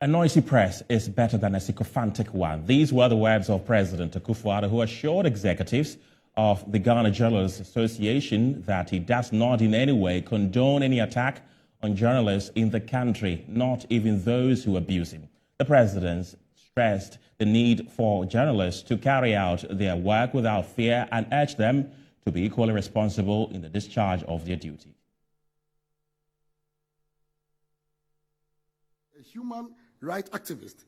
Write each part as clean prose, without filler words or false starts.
A noisy press is better than a sycophantic one. These were the words of President Akufo-Addo, who assured executives of the Ghana Journalists Association that he does not in any way condone any attack on journalists in the country, not even those who abuse him. The president stressed the need for journalists to carry out their work without fear and urged them to be equally responsible in the discharge of their duty. A human rights activist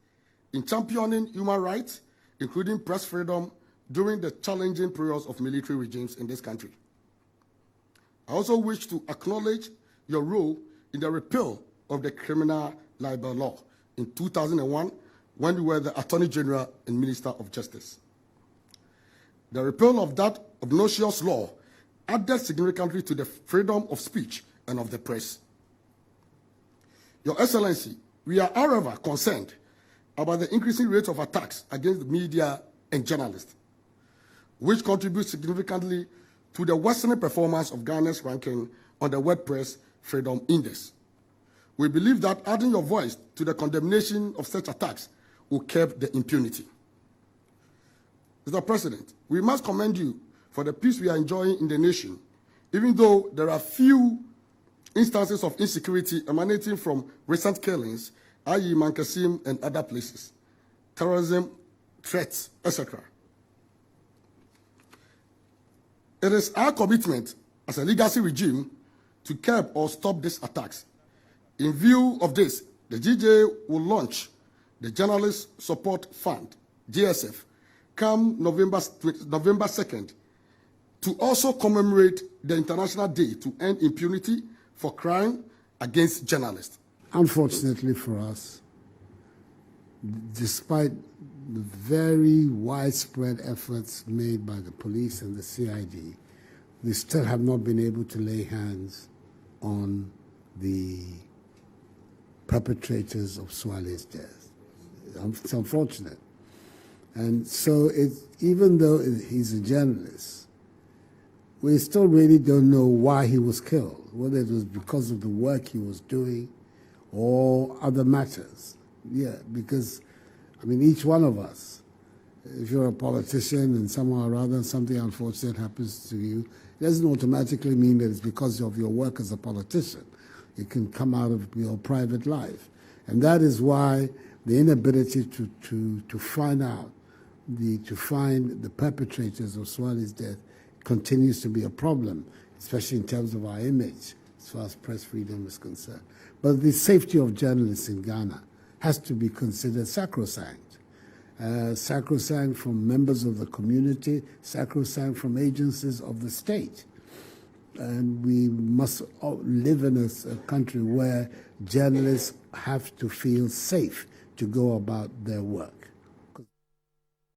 in championing human rights, including press freedom, during the challenging periods of military regimes in this country. I also wish to acknowledge your role in the repeal of the criminal libel law in 2001 when you were the Attorney General and Minister of Justice. The repeal of that obnoxious law added significantly to the freedom of speech and of the press. Your Excellency, we are, however, concerned about the increasing rate of attacks against the media and journalists, which contributes significantly to the worsening performance of Ghana's ranking on the World Press Freedom Index. We believe that adding your voice to the condemnation of such attacks will curb the impunity. Mr. President, we must commend you for the peace we are enjoying in the nation, even though there are few instances of insecurity emanating from recent killings, i.e. Mankasim and other places, terrorism, threats, etc. It is our commitment as a legacy regime to curb or stop these attacks. In view of this, the GJ will launch the Journalist Support Fund, JSF, come November 2nd, to also commemorate the International Day to End Impunity for crime against journalists. Unfortunately for us, despite the very widespread efforts made by the police and the CID, we still have not been able to lay hands on the perpetrators of Swale's death. It's unfortunate. And so even though he's a journalist, we still really don't know why he was killed, whether it was because of the work he was doing or other matters. Yeah, because, I mean, each one of us, if you're a politician and somehow or other something unfortunate happens to you, it doesn't automatically mean that it's because of your work as a politician. It can come out of your private life. And that is why the inability to find the perpetrators of Swale's death continues to be a problem, especially in terms of our image as far as press freedom is concerned. But the safety of journalists in Ghana has to be considered sacrosanct. Sacrosanct from members of the community, sacrosanct from agencies of the state. And we must live in a country where journalists have to feel safe to go about their work.